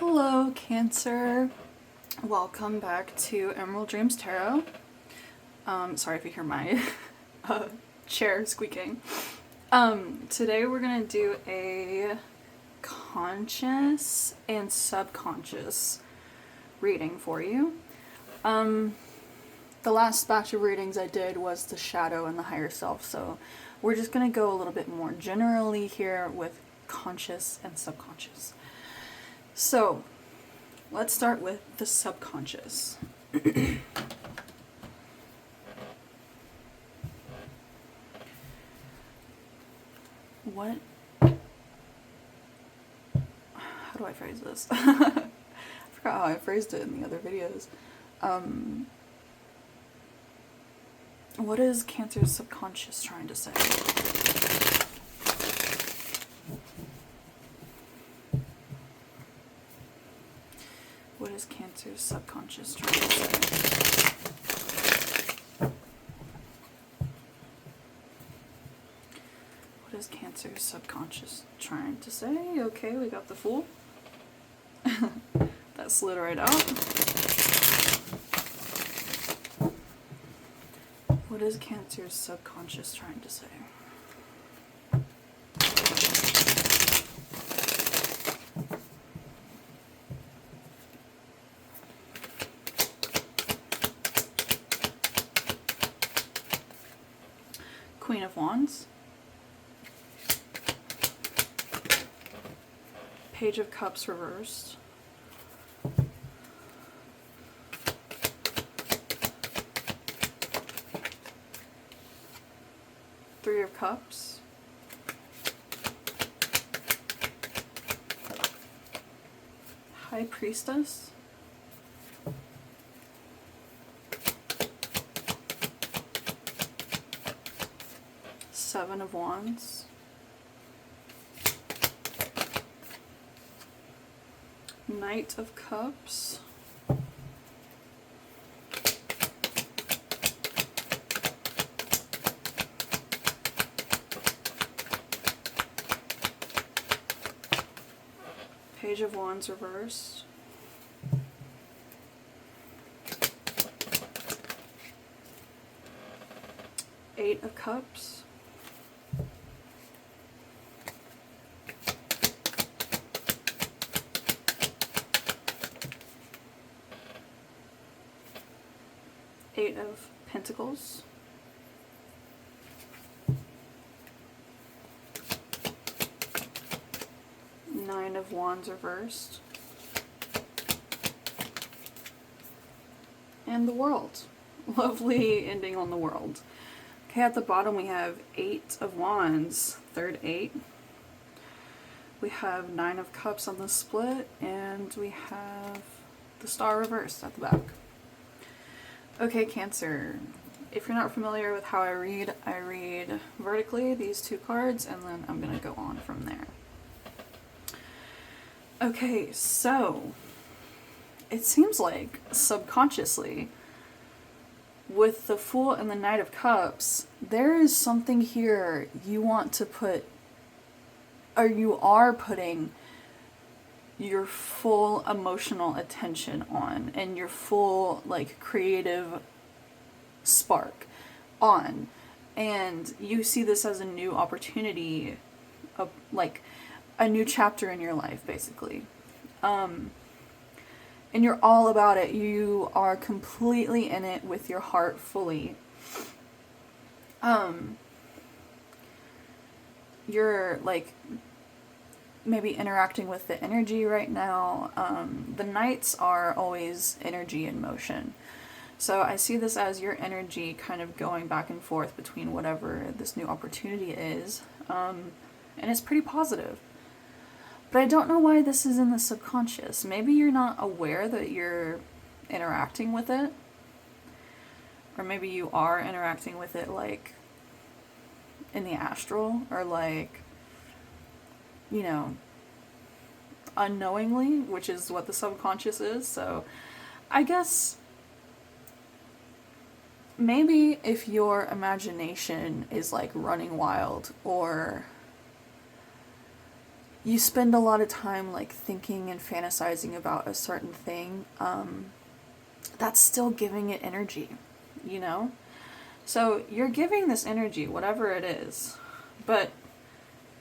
Hello, Cancer. Welcome back to Emerald Dreams Tarot. Sorry if you hear my chair squeaking. Today we're gonna do a conscious and subconscious reading for you. The last batch of readings I did was the shadow and the higher self, so we're just gonna go a little bit more generally here with conscious and subconscious. So, let's start with the subconscious. How do I phrase this? I forgot how I phrased it in the other videos. What is Cancer's subconscious trying to say? What is Cancer's subconscious trying to say? What is Cancer's subconscious trying to say? Okay, we got the Fool. That slid right out. What is Cancer's subconscious trying to say? Queen of Wands, Page of Cups reversed, Three of Cups, High Priestess, Seven of Wands, Knight of Cups, Page of Wands reversed, Eight of Cups, Eight of Pentacles, Nine of Wands reversed, and the World. Lovely ending on the World. Okay, at the bottom we have Eight of Wands, third eight. We have Nine of Cups on the split, and we have the Star reversed at the back. Okay, Cancer, if you're not familiar with how I read vertically these two cards, and then I'm going to go on from there. Okay, so it seems like subconsciously, with the Fool and the Knight of Cups, there is something here you want to put, or you are putting your full emotional attention on, and your full creative spark on, and you see this as a new opportunity, a new chapter in your life, basically, and you're all about it. You are completely in it with your heart fully. You're maybe interacting with the energy right now. The Knights are always energy in motion. So I see this as your energy kind of going back and forth between whatever this new opportunity is. And it's pretty positive. But I don't know why this is in the subconscious. Maybe you're not aware that you're interacting with it. Or maybe you are interacting with it in the astral, or unknowingly, which is what the subconscious is. So I guess maybe if your imagination is running wild, or you spend a lot of time like thinking and fantasizing about a certain thing, that's still giving it energy, you know? So you're giving this energy, whatever it is, but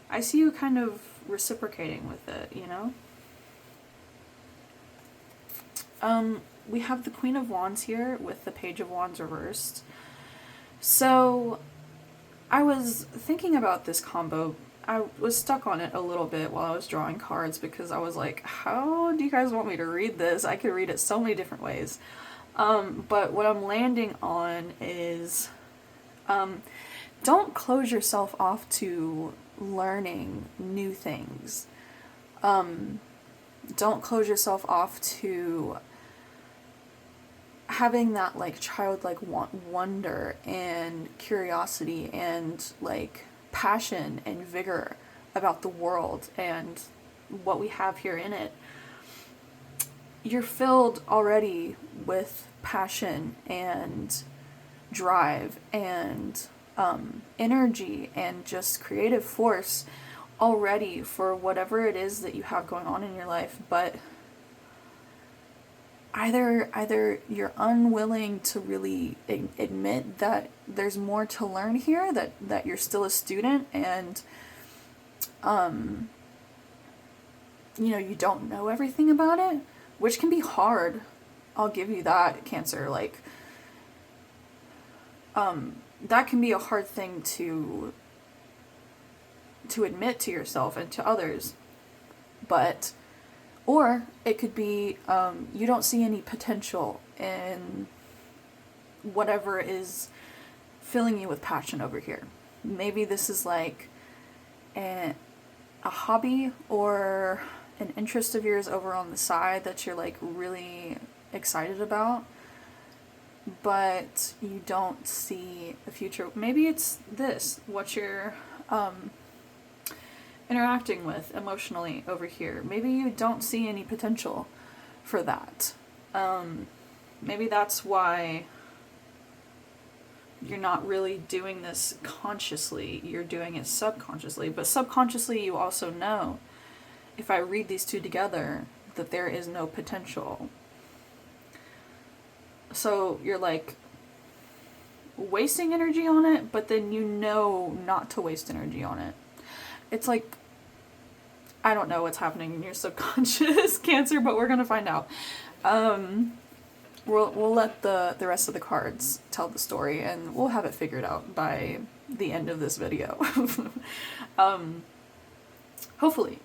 I see you kind of reciprocating with it, you know? We have the Queen of Wands here with the Page of Wands reversed. So I was thinking about this combo. I was stuck on it a little bit while I was drawing cards because I was like, how do you guys want me to read this? I could read it so many different ways. But what I'm landing on is, don't close yourself off to learning new things. Don't close yourself off to having that like childlike wonder and curiosity and like passion and vigor about the world and what we have here in it. You're filled already with passion and drive and energy and just creative force already for whatever it is that you have going on in your life, but either you're unwilling to really admit that there's more to learn here, that you're still a student and you don't know everything about it, which can be hard. I'll give you that, Cancer. Like that can be a hard thing to admit to yourself and to others. Or it could be you don't see any potential in whatever is filling you with passion over here. Maybe this is like a hobby or an interest of yours over on the side that you're like really excited about, but you don't see a future. Maybe it's this, what you're interacting with emotionally over here. Maybe you don't see any potential for that. Maybe that's why you're not really doing this consciously. You're doing it subconsciously. But subconsciously you also know, if I read these two together, that there is no potential. So you're like wasting energy on it, but then you know not to waste energy on it. It's like, I don't know what's happening in your subconscious, Cancer, but we're gonna find out. We'll let the rest of the cards tell the story, and we'll have it figured out by the end of this video. Hopefully.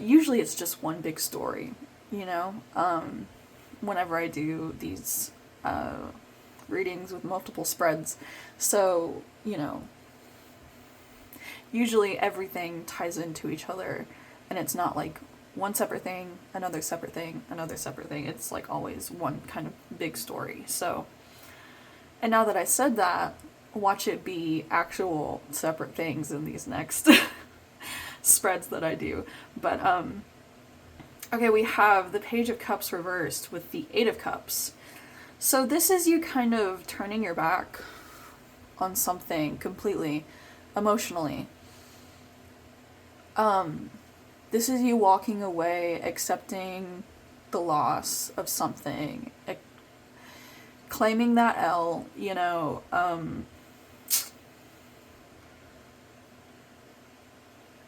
Usually it's just one big story, you know? Whenever I do these readings with multiple spreads. So, usually everything ties into each other, and it's not like one separate thing, another separate thing, another separate thing. It's like always one kind of big story. So, and now that I said that, watch it be actual separate things in these next spreads that I do. But, okay, we have the Page of Cups reversed with the Eight of Cups. So this is you kind of turning your back on something completely, emotionally. This is you walking away, accepting the loss of something, claiming that L,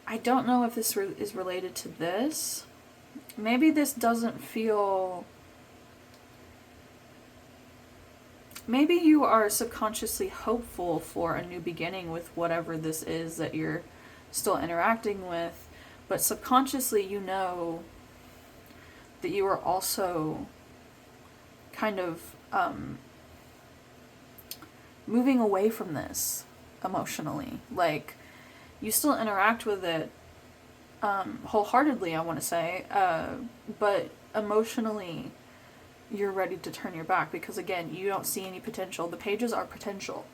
I don't know if this is related to this. Maybe this doesn't feel... Maybe you are subconsciously hopeful for a new beginning with whatever this is that you're still interacting with, but subconsciously you know that you are also kind of moving away from this emotionally. Like, you still interact with it wholeheartedly, I want to say, but emotionally you're ready to turn your back because, again, you don't see any potential. The pages are potential.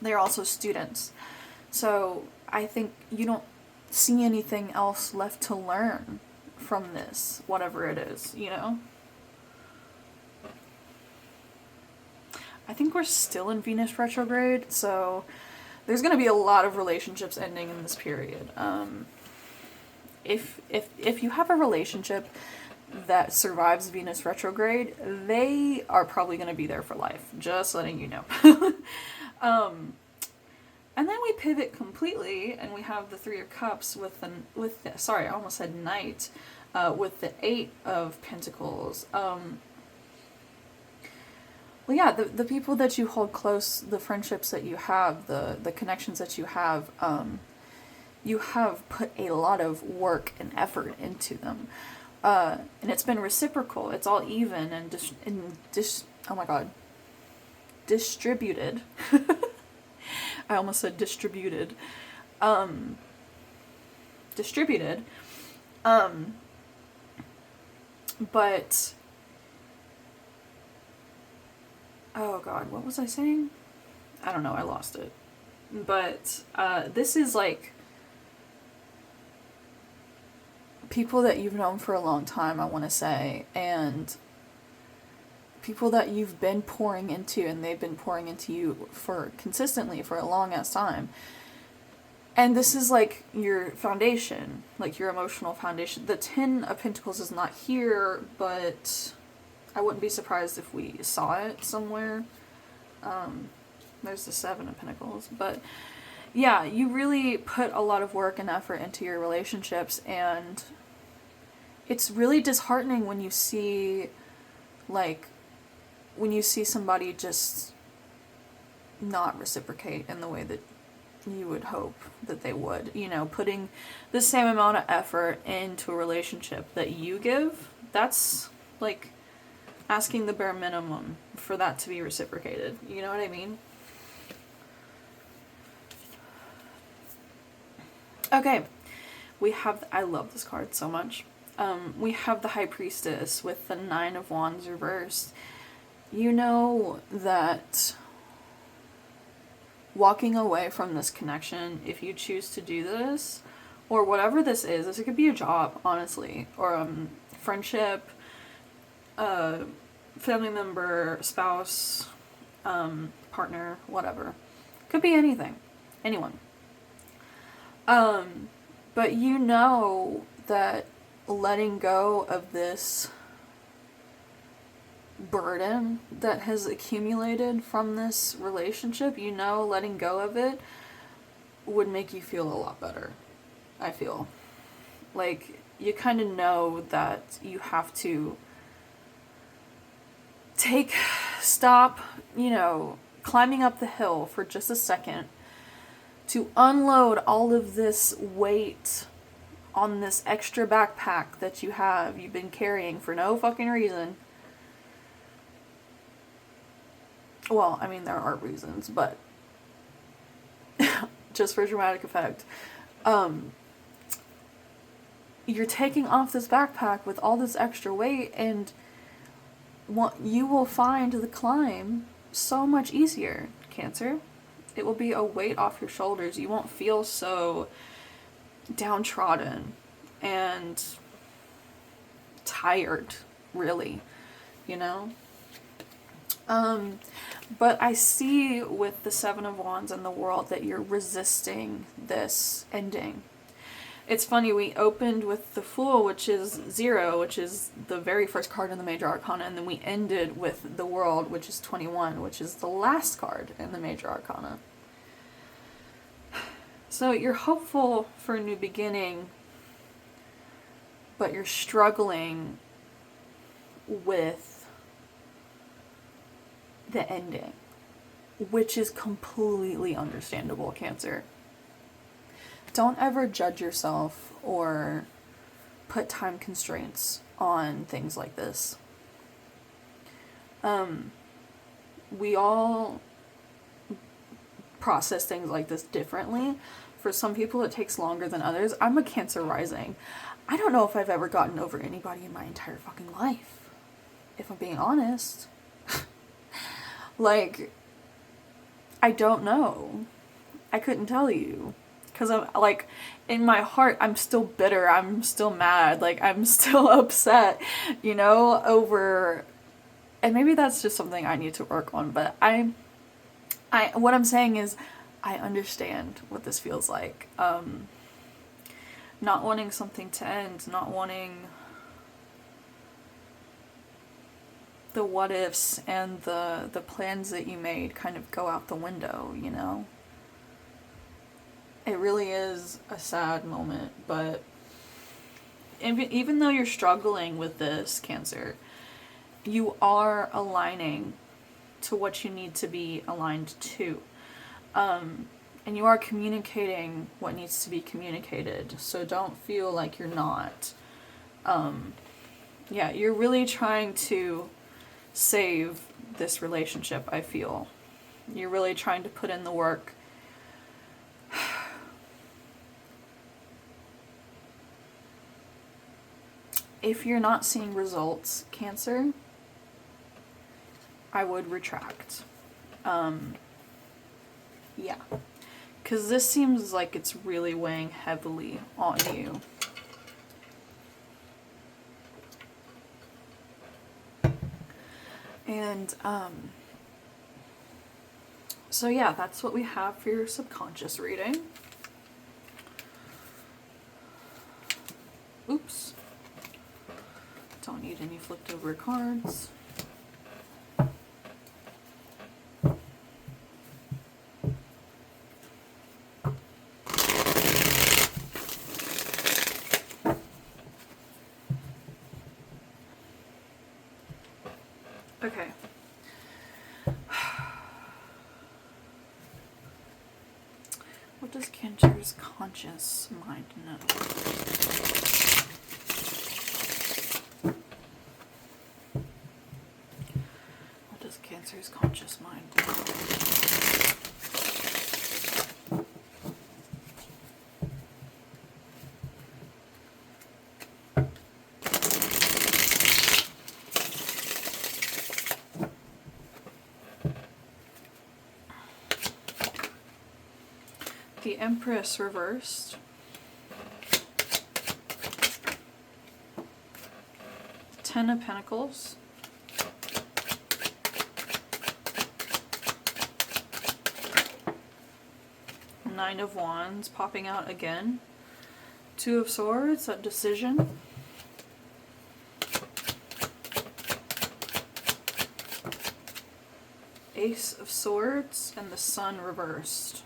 They're also students. So I think you don't see anything else left to learn from this, whatever it is, I think we're still in Venus retrograde, so there's going to be a lot of relationships ending in this period. If you have a relationship that survives Venus retrograde, they are probably going to be there for life. Just letting you know. And then we pivot completely, and we have the Three of Cups with the sorry, I almost said Knight, with the Eight of Pentacles. Well, yeah, the people that you hold close, the friendships that you have, the connections that you have put a lot of work and effort into them. And it's been reciprocal. It's all even and oh my god. Distributed. I almost said distributed. Distributed. But oh god, what was I saying? I don't know, I lost it. But this is like people that you've known for a long time, I want to say, and people that you've been pouring into, and they've been pouring into you for consistently for a long ass time. And this is like your foundation, like your emotional foundation. The Ten of Pentacles is not here, but I wouldn't be surprised if we saw it somewhere. There's the Seven of Pentacles, but yeah, you really put a lot of work and effort into your relationships, and it's really disheartening when you see, somebody just not reciprocate in the way that you would hope that they would. You know, putting the same amount of effort into a relationship that you give, that's like asking the bare minimum for that to be reciprocated. You know what I mean? Okay, we have, I love this card so much. We have the High Priestess with the Nine of Wands reversed. You know that walking away from this connection, if you choose to do this, or whatever this is, it could be a job, honestly, or friendship, family member, spouse, partner, whatever. Could be anything. Anyone. But you know that letting go of this burden that has accumulated from this relationship, you know, letting go of it would make you feel a lot better. I feel like you kind of know that you have to stop, you know, climbing up the hill for just a second to unload all of this weight on this extra backpack that you've been carrying for no fucking reason. Well, I mean, there are reasons, but just for dramatic effect. You're taking off this backpack with all this extra weight, and you will find the climb so much easier, Cancer. It will be a weight off your shoulders. You won't feel so downtrodden and tired, really, you know? But I see with the Seven of Wands in the World that you're resisting this ending. It's funny, we opened with the Fool, which is 0, which is the very first card in the Major Arcana, and then we ended with the World, which is 21, which is the last card in the Major Arcana. So you're hopeful for a new beginning, but you're struggling with the ending, which is completely understandable, Cancer. Don't ever judge yourself or put time constraints on things like this. We all process things like this differently. For some people it takes longer than others. I'm a Cancer rising. I don't know if I've ever gotten over anybody in my entire fucking life, if I'm being honest. Like, I don't know. I couldn't tell you. Because I'm, like, in my heart, I'm still bitter. I'm still mad. Like, I'm still upset, you know, over... And maybe that's just something I need to work on. But what I'm saying is, I understand what this feels like. Not wanting something to end, not wanting the what ifs and the plans that you made kind of go out the window, you know? It really is a sad moment, but even though you're struggling with this, Cancer, you are aligning to what you need to be aligned to. And you are communicating what needs to be communicated, so don't feel like you're not. Yeah, you're really trying to save this relationship, I feel. You're really trying to put in the work. If you're not seeing results, Cancer, I would retract. Yeah. Because this seems like it's really weighing heavily on you. And, so yeah, that's what we have for your subconscious reading. Oops. Don't need any flipped over cards. Okay. What does Cancer's conscious mind know? What does Cancer's conscious mind know? The Empress reversed. Ten of Pentacles. Nine of Wands popping out again. Two of Swords, a decision. Ace of Swords and the Sun reversed.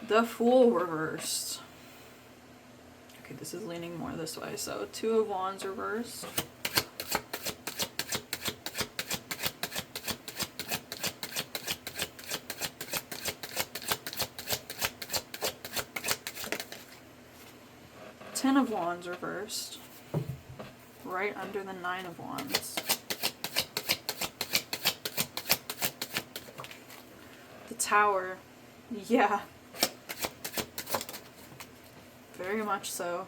The Fool reversed. Okay, this is leaning more this way. So Two of Wands reversed. Ten of Wands reversed. Right under the Nine of Wands. The Tower. Yeah. Very much so.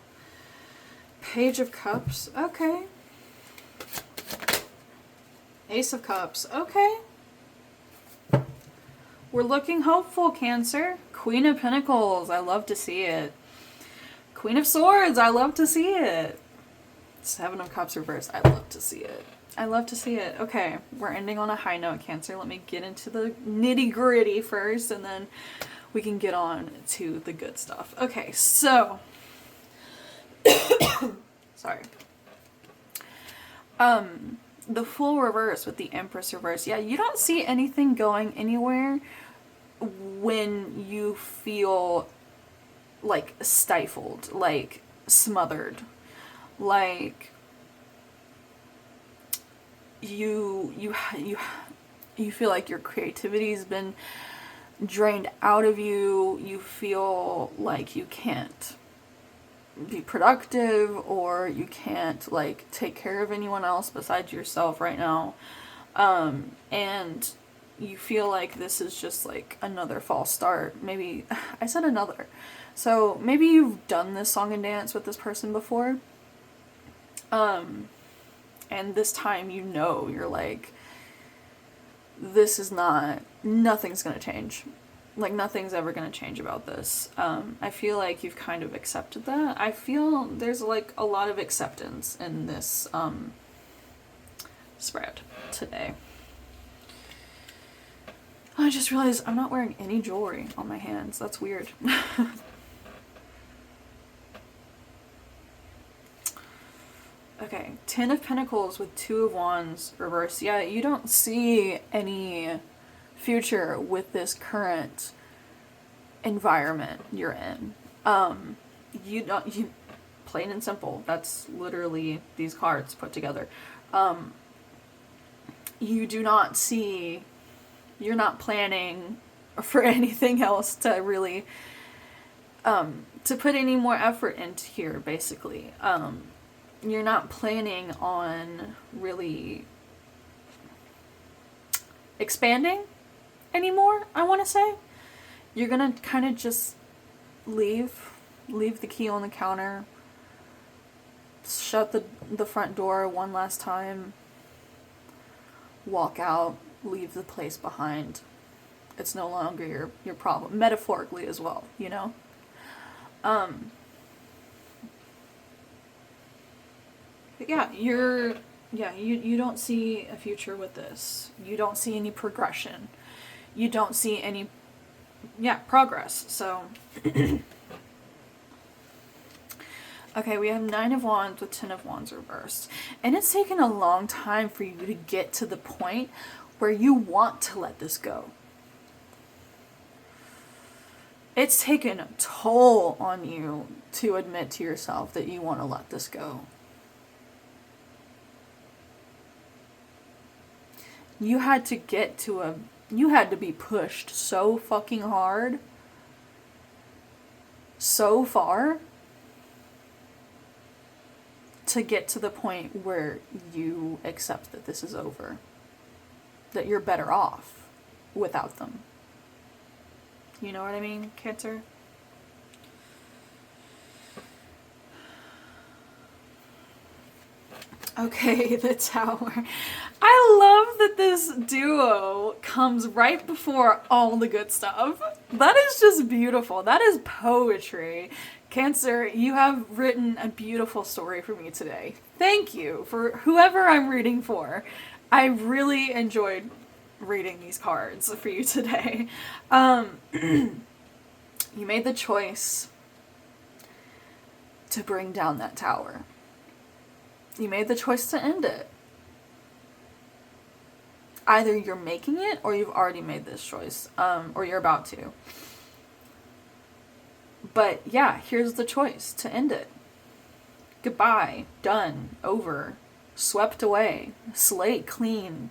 Page of Cups. Okay. Ace of Cups. Okay. We're looking hopeful, Cancer. Queen of Pentacles. I love to see it. Queen of Swords. I love to see it. Seven of Cups reversed. I love to see it. I love to see it. Okay. We're ending on a high note, Cancer. Let me get into the nitty-gritty first, and then we can get on to the good stuff. Okay, so sorry. The Fool reverse with the Empress reverse. Yeah, you don't see anything going anywhere when you feel like stifled, like smothered, like you feel like your creativity's been drained out of you. You feel like you can't be productive, or you can't like take care of anyone else besides yourself right now, and you feel like this is just like another false start. Maybe I said another, so maybe you've done this song and dance with this person before, and this time you're like, this is nothing's gonna change. Like, nothing's ever gonna change about this. I feel like you've kind of accepted that. I feel there's like a lot of acceptance in this spread today. I just realized I'm not wearing any jewelry on my hands. That's weird. Okay, Ten of Pentacles with Two of Wands reversed. Yeah, you don't see any future with this current environment you're in. You plain and simple. That's literally these cards put together. You do not see, you're not planning for anything else to really, to put any more effort into here, basically. You're not planning on really expanding anymore, I want to say. You're gonna kind of just leave the key on the counter, shut the front door one last time, walk out, leave the place behind. It's no longer your problem, metaphorically as well, you know? But yeah, you don't see a future with this. You don't see any progression. You don't see any, progress. So, okay, we have Nine of Wands with Ten of Wands reversed. And it's taken a long time for you to get to the point where you want to let this go. It's taken a toll on you to admit to yourself that you want to let this go. You had to you had to be pushed so fucking hard, so far, to get to the point where you accept that this is over. That you're better off without them. You know what I mean, Cancer? Okay, the Tower. I love that this duo comes right before all the good stuff. That is just beautiful. That is poetry. Cancer, you have written a beautiful story for me today. Thank you for whoever I'm reading for. I really enjoyed reading these cards for you today. You made the choice to bring down that tower. You made the choice to end it. Either you're making it or you've already made this choice, or you're about to. But yeah, here's the choice to end it. Goodbye, done, over, swept away, slate clean.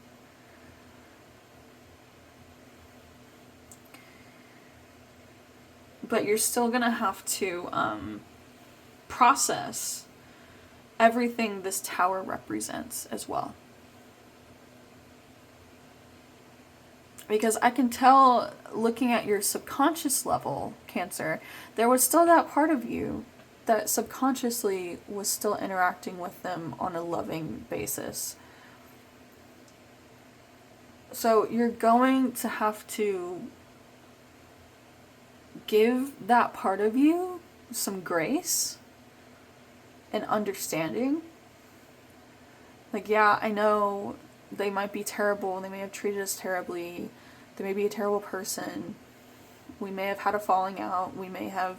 But you're still gonna have to process everything this tower represents as well. Because I can tell, looking at your subconscious level, Cancer, there was still that part of you that subconsciously was still interacting with them on a loving basis. So you're going to have to give that part of you some grace and understanding. Like, yeah, I know they might be terrible, they may have treated us terribly, they may be a terrible person, we may have had a falling out, we may have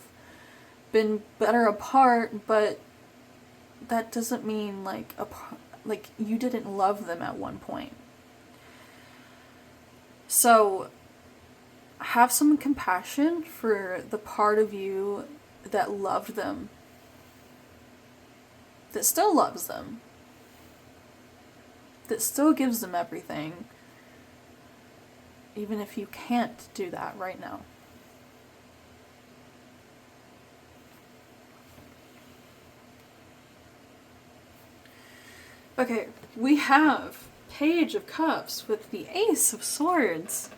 been better apart, but that doesn't mean like you didn't love them at one point. So have some compassion for the part of you that loved them, that still loves them, that still gives them everything, even if you can't do that right now. Okay, we have Page of Cups with the Ace of Swords.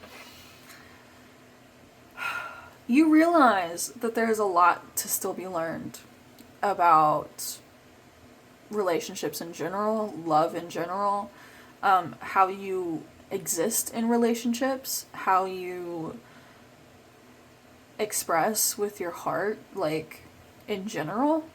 You realize that there's a lot to still be learned about relationships in general, love in general, how you exist in relationships, how you express with your heart, like, in general.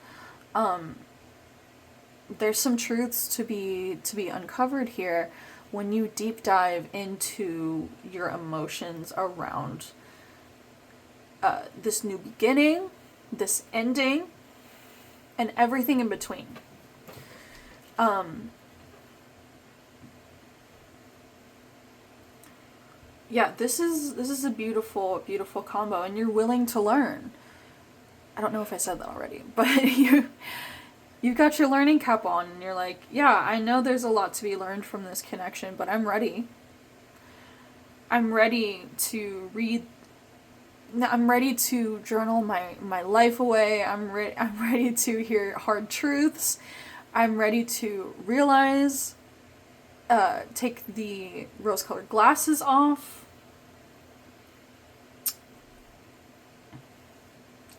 There's some truths to be uncovered here, when you deep dive into your emotions around this new beginning, this ending, and everything in between. Yeah, this is a beautiful, beautiful combo, and you're willing to learn. I don't know if I said that already, but you've got your learning cap on, and you're like, yeah, I know there's a lot to be learned from this connection, but I'm ready. I'm ready to read. I'm ready to journal my life away. I'm ready to hear hard truths. I'm ready to realize, take the rose-colored glasses off.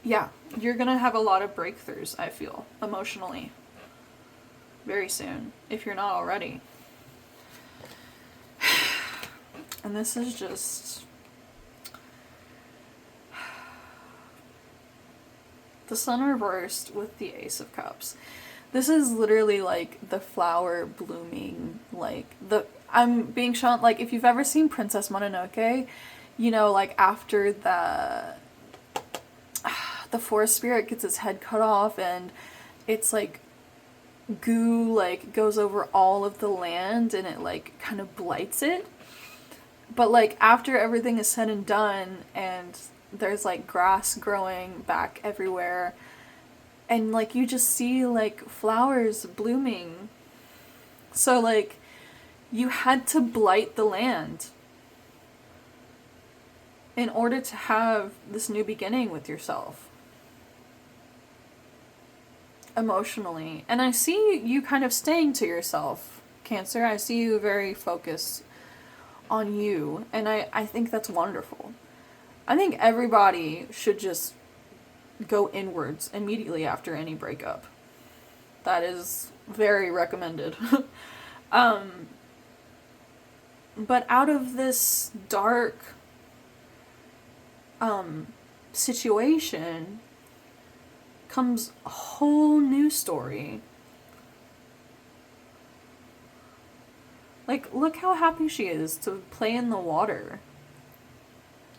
Yeah, you're gonna have a lot of breakthroughs, I feel, emotionally. Very soon, if you're not already. And this is just... the sun reversed with the Ace of Cups. This is literally like the flower blooming, like I'm being shown, like if you've ever seen Princess Mononoke, you know, like after the forest spirit gets its head cut off and it's like goo like goes over all of the land and it like kind of blights it. But like after everything is said and done and there's like grass growing back everywhere and like you just see like flowers blooming. So like you had to blight the land in order to have this new beginning with yourself. Emotionally. And I see you kind of staying to yourself, Cancer. I see you very focused on you. And I think that's wonderful. I think everybody should just go inwards immediately after any breakup. That is very recommended. But out of this dark situation comes a whole new story. Like, look how happy she is to play in the water,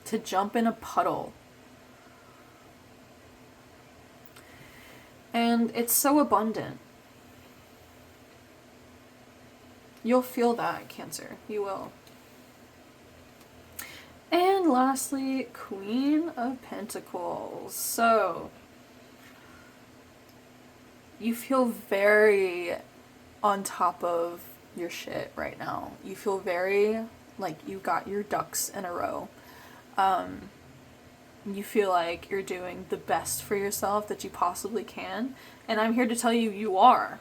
to jump in a puddle. And it's so abundant. You'll feel that, Cancer. You will. And lastly, Queen of Pentacles. So, you feel very on top of your shit right now. You feel very like you got your ducks in a row. You feel like you're doing the best for yourself that you possibly can. And I'm here to tell you, you are.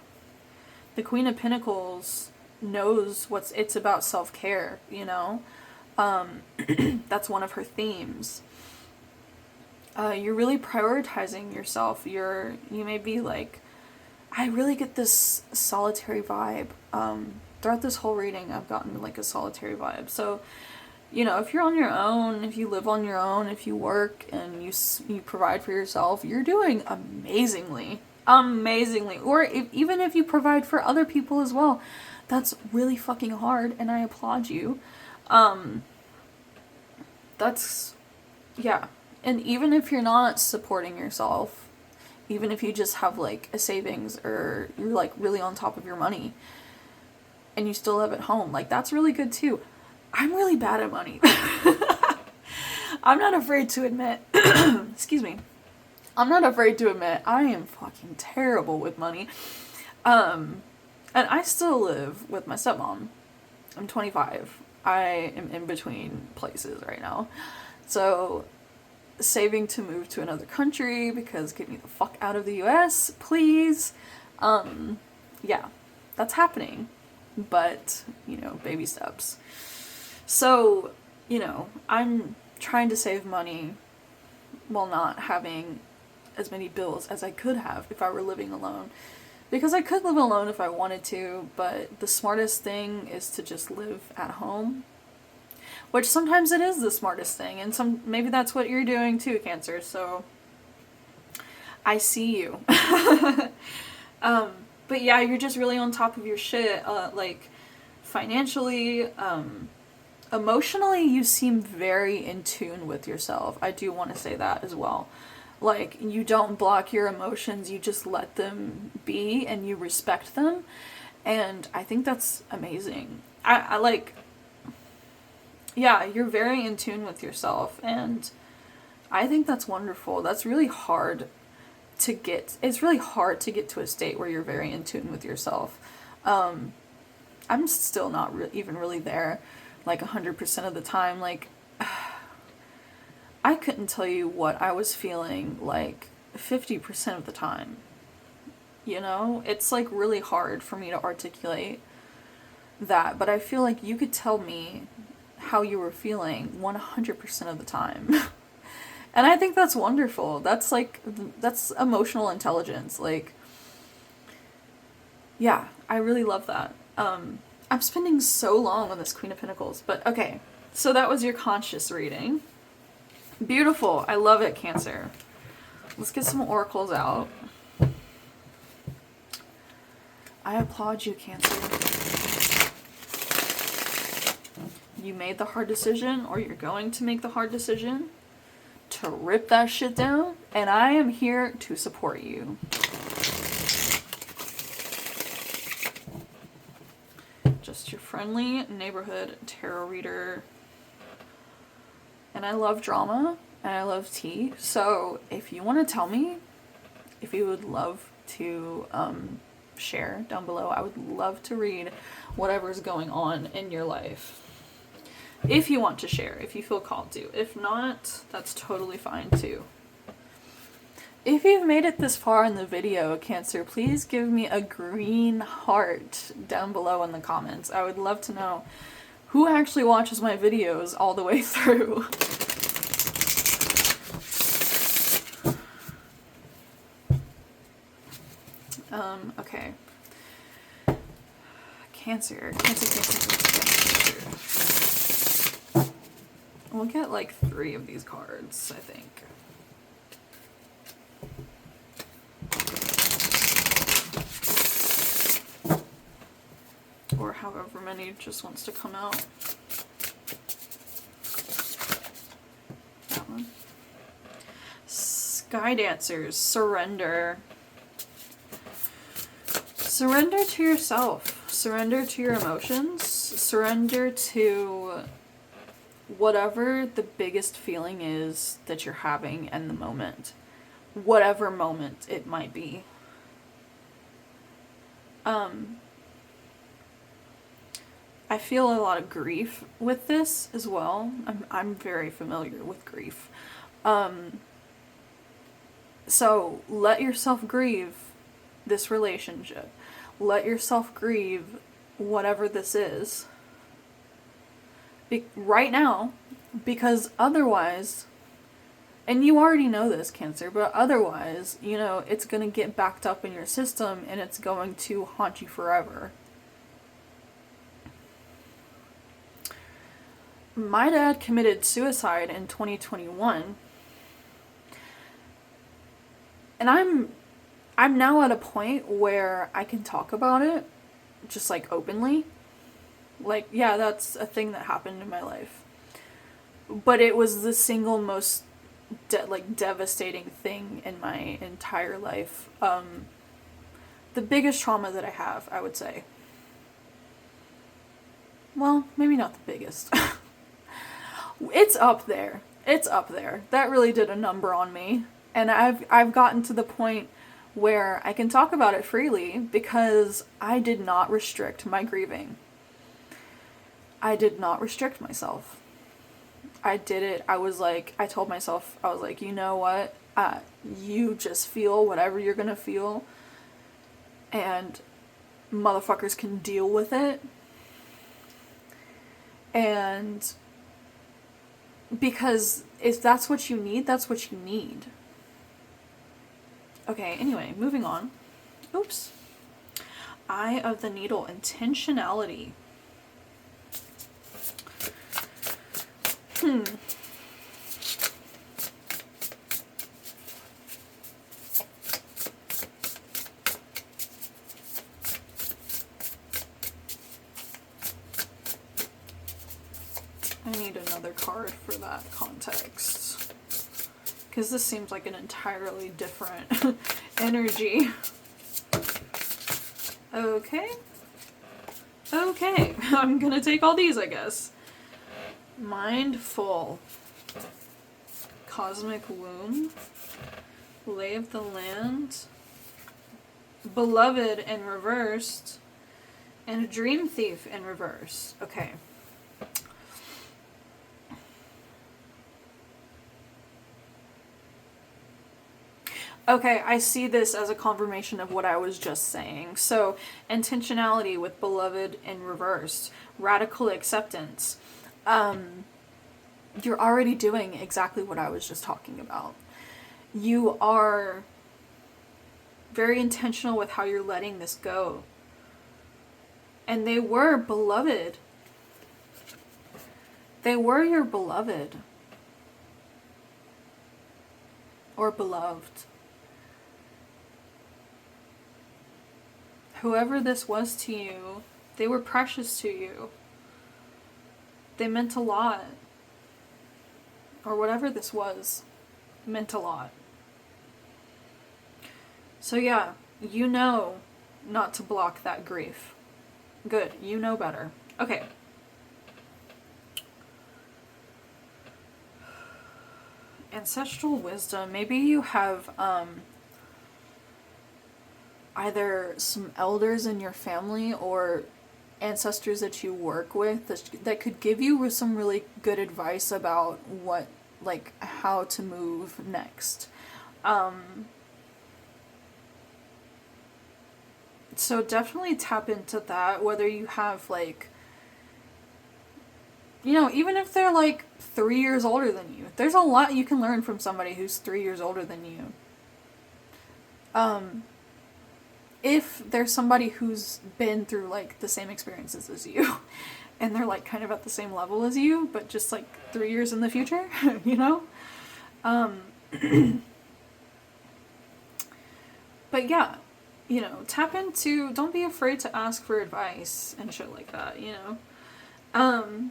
The Queen of Pentacles knows it's about self-care, you know? That's one of her themes. You're really prioritizing yourself. You may be like, I really get this solitary vibe. Throughout this whole reading, I've gotten like a solitary vibe. So, you know, if you're on your own, if you live on your own, if you work and you provide for yourself, you're doing amazingly. Amazingly. Or even if you provide for other people as well, that's really fucking hard, and I applaud you. Yeah. And even if you're not supporting yourself, even if you just have like a savings or you're like really on top of your money and you still live at home, like that's really good too. I'm really bad at money. I'm not afraid to admit, excuse me. I'm not afraid to admit I am fucking terrible with money. And I still live with my stepmom. I'm 25. I am in between places right now. So saving to move to another country because get me the fuck out of the US, please. Yeah, that's happening. But, you know, baby steps. So, you know, I'm trying to save money while not having as many bills as I could have if I were living alone. Because I could live alone if I wanted to, but the smartest thing is to just live at home. Which sometimes it is the smartest thing, and maybe that's what you're doing too, Cancer, so I see you. But yeah, you're just really on top of your shit, like financially, emotionally, you seem very in tune with yourself. I do want to say that as well. Like, you don't block your emotions, you just let them be and you respect them. And I think that's amazing. I like, yeah, you're very in tune with yourself. And I think that's wonderful. That's really hard to get. It's really hard to get to a state where you're very in tune with yourself. I'm still not even really there, like 100% of the time. Like, I couldn't tell you what I was feeling like 50% of the time. You know, it's like really hard for me to articulate that, but I feel like you could tell me how you were feeling 100% of the time. And I think that's wonderful. That's like, that's emotional intelligence. Like, yeah, I really love that. I'm spending so long on this Queen of Pentacles, but okay. So that was your conscious reading. Beautiful. I love it, Cancer. Let's get some oracles out. I applaud you, Cancer. You made the hard decision, or you're going to make the hard decision to rip that shit down, and I am here to support you. Just your friendly neighborhood tarot reader. And I love drama, and I love tea, so if you want to tell me if you would love to share down below, I would love to read whatever's going on in your life. If you want to share, if you feel called to. If not, that's totally fine too. If you've made it this far in the video, Cancer, please give me a green heart down below in the comments. I would love to know who actually watches my videos all the way through. Okay. Cancer. We'll get like 3 of these cards, I think. Or however many just wants to come out. That one. Sky Dancers, surrender. Surrender to yourself. Surrender to your emotions. Surrender to whatever the biggest feeling is that you're having in the moment. Whatever moment it might be. I feel a lot of grief with this as well. I'm very familiar with grief. So let yourself grieve this relationship. Let yourself grieve whatever this is. Right now, because otherwise, and you already know this, Cancer, but otherwise, you know, it's going to get backed up in your system and it's going to haunt you forever. My dad committed suicide in 2021, and I'm now at a point where I can talk about it just like openly. Like, yeah, that's a thing that happened in my life. But it was the single most devastating thing in my entire life. The biggest trauma that I have, I would say. Well, maybe not the biggest. It's up there. It's up there. That really did a number on me. And I've gotten to the point where I can talk about it freely because I did not restrict my grieving. I did not restrict myself. I did it. I told myself, I was like, you know what? You just feel whatever you're gonna feel. And motherfuckers can deal with it. And because if that's what you need, that's what you need. Okay, anyway, moving on. Oops. Eye of the Needle, intentionality. another card for that context. Because this seems like an entirely different energy. Okay. Okay. I'm gonna take all these, I guess. Mindful. Cosmic Womb. Lay of the Land. Beloved in reversed. And a Dream Thief in reverse. Okay. Okay, I see this as a confirmation of what I was just saying. So, intentionality with Beloved in reversed. Radical acceptance. You're already doing exactly what I was just talking about. You are very intentional with how you're letting this go. And they were beloved. They were your beloved. Or beloved. Whoever this was to you, they were precious to you. They meant a lot. Or whatever this was, meant a lot. So yeah, you know not to block that grief. Good, you know better. Okay. Ancestral wisdom. Maybe you have either some elders in your family or ancestors that you work with that could give you some really good advice about what, like, how to move next. So definitely tap into that, whether you have, like, you know, even if they're like 3 years older than you, there's a lot you can learn from somebody who's 3 years older than you. If there's somebody who's been through like the same experiences as you and they're like kind of at the same level as you, but just like 3 years in the future, you know? But yeah, you know, tap into, don't be afraid to ask for advice and shit like that, you know?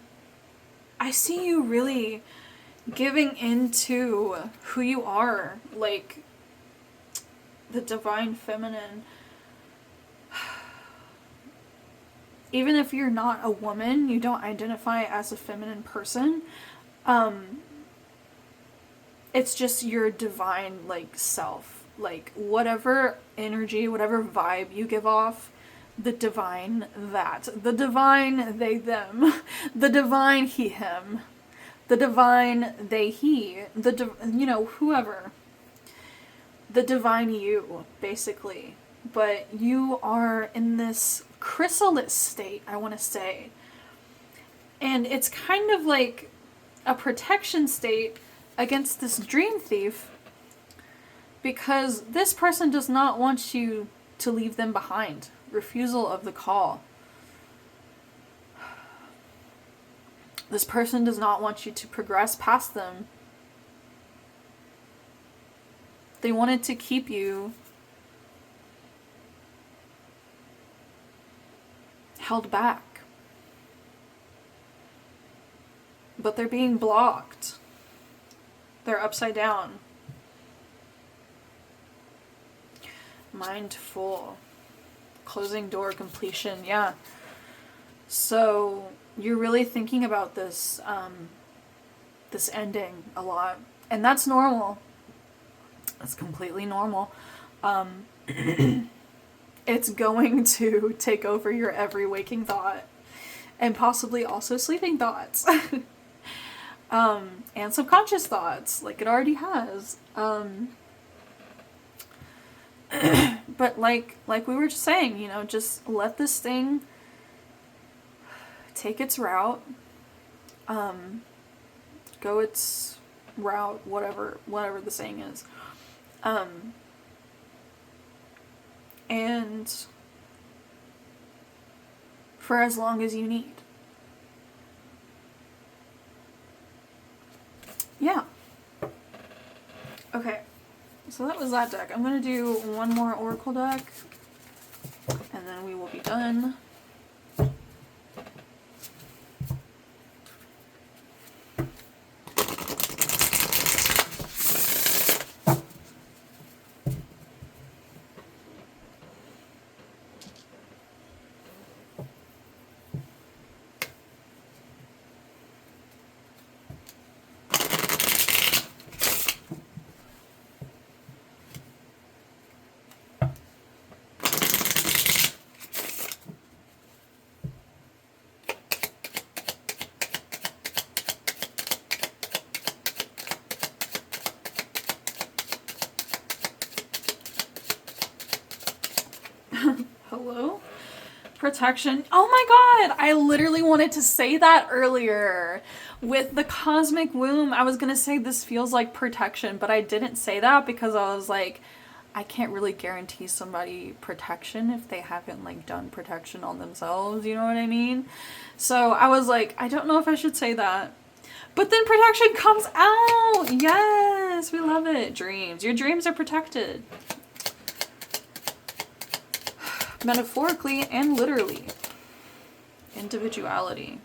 I see you really giving into who you are, like the divine feminine. Even if you're not a woman, you don't identify as a feminine person, it's just your divine, like, self. Like, whatever energy, whatever vibe you give off, the divine that. The divine they, them. The divine he, him. The divine they, he. You know, whoever. The divine you, basically. But you are in this chrysalis state, I want to say. And it's kind of like a protection state against this dream thief, because this person does not want you to leave them behind. Refusal of the call. This person does not want you to progress past them. They wanted to keep you held back. But they're being blocked. They're upside down. Mindful. Closing door completion, yeah. So you're really thinking about this this ending a lot. And that's normal. That's completely normal. It's going to take over your every waking thought. And possibly also sleeping thoughts. And subconscious thoughts, like it already has. But like we were just saying, you know, just let this thing take its route. Go its route, whatever the saying is. And for as long as you need. Yeah. Okay. So that was that deck. I'm going to do one more Oracle deck, and then we will be done. Hello? Protection. Oh my god, I literally wanted to say that earlier. With the cosmic womb, I was gonna say this feels like protection, but I didn't say that because I was like, I can't really guarantee somebody protection if they haven't like done protection on themselves, you know what I mean? So I was like, I don't know if I should say that. But then protection comes out! Yes, we love it. Dreams. Your dreams are protected. Metaphorically and literally. Individuality.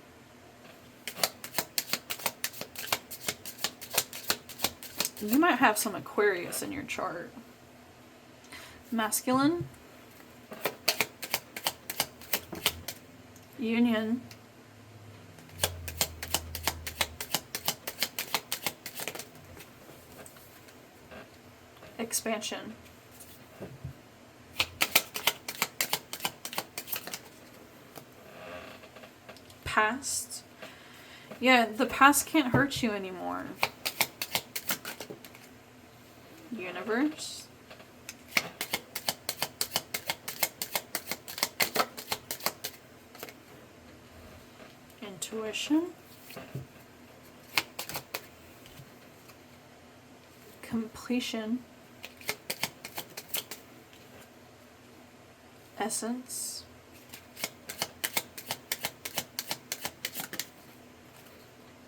You might have some Aquarius in your chart. Masculine. Union. Expansion. Past. Yeah, the past can't hurt you anymore. Universe. Intuition. Completion. Essence.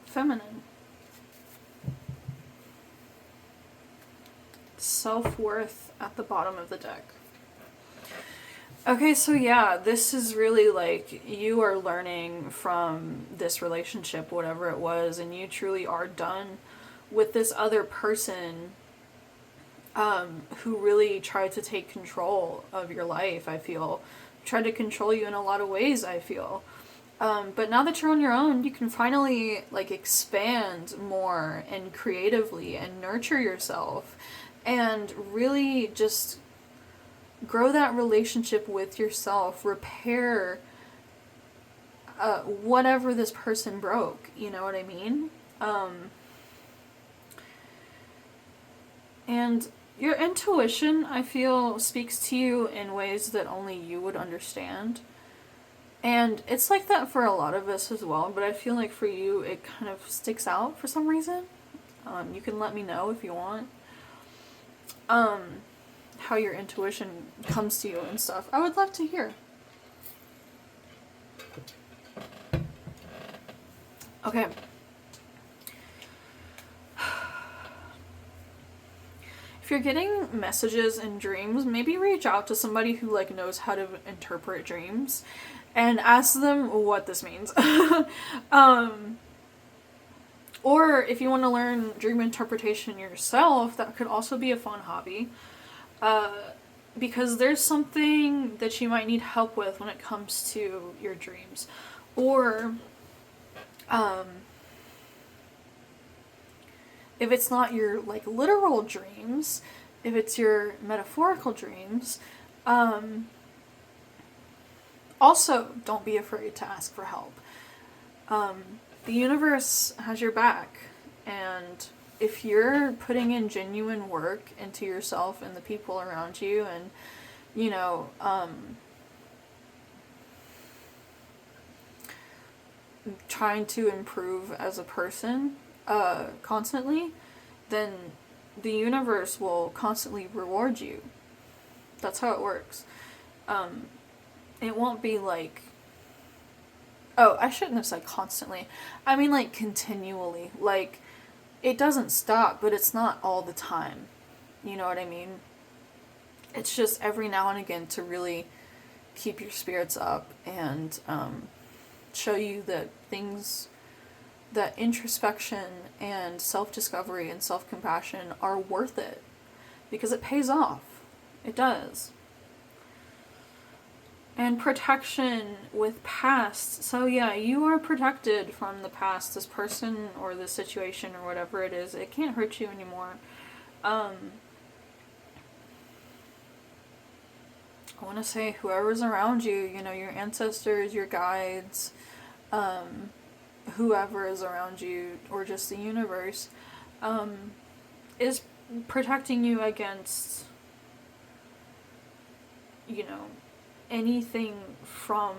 Feminine. Self-worth at the bottom of the deck. Okay, so yeah, this is really like you are learning from this relationship, whatever it was, and you truly are done with this other person who really tried to take control of your life, I feel. Tried to control you in a lot of ways, I feel. But now that you're on your own, you can finally like expand more and creatively and nurture yourself and really just grow that relationship with yourself, repair whatever this person broke, you know what I mean? And your intuition, I feel, speaks to you in ways that only you would understand. And it's like that for a lot of us as well, but I feel like for you it kind of sticks out for some reason. You can let me know if you want. How your intuition comes to you and stuff. I would love to hear. Okay. If you're getting messages in dreams, maybe reach out to somebody who like knows how to interpret dreams and ask them what this means. Or if you want to learn dream interpretation yourself, that could also be a fun hobby. Because there's something that you might need help with when it comes to your dreams. Or if it's not your like literal dreams, if it's your metaphorical dreams, also don't be afraid to ask for help. The universe has your back, and if you're putting in genuine work into yourself and the people around you, and you know, trying to improve as a person constantly, then the universe will constantly reward you. That's how it works. It won't be like, oh, I shouldn't have said constantly. I mean like continually. Like, it doesn't stop, but it's not all the time. You know what I mean? It's just every now and again to really keep your spirits up and show you that things, that introspection and self-discovery and self-compassion are worth it. Because it pays off. It does. And protection with past. So yeah, you are protected from the past. This person or this situation or whatever it is, it can't hurt you anymore. I want to say whoever's around you, you know, your ancestors, your guides, whoever is around you, or just the universe, is protecting you against, you know, anything from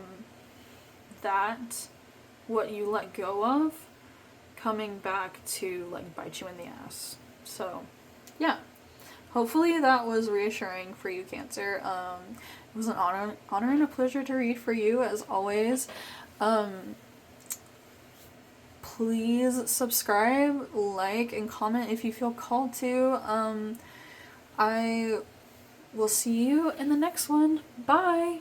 that, what you let go of, coming back to like bite you in the ass. So yeah, hopefully that was reassuring for you, Cancer. It was an honor and a pleasure to read for you as always. Please subscribe, like, and comment if you feel called to. I will see you in the next one. Bye!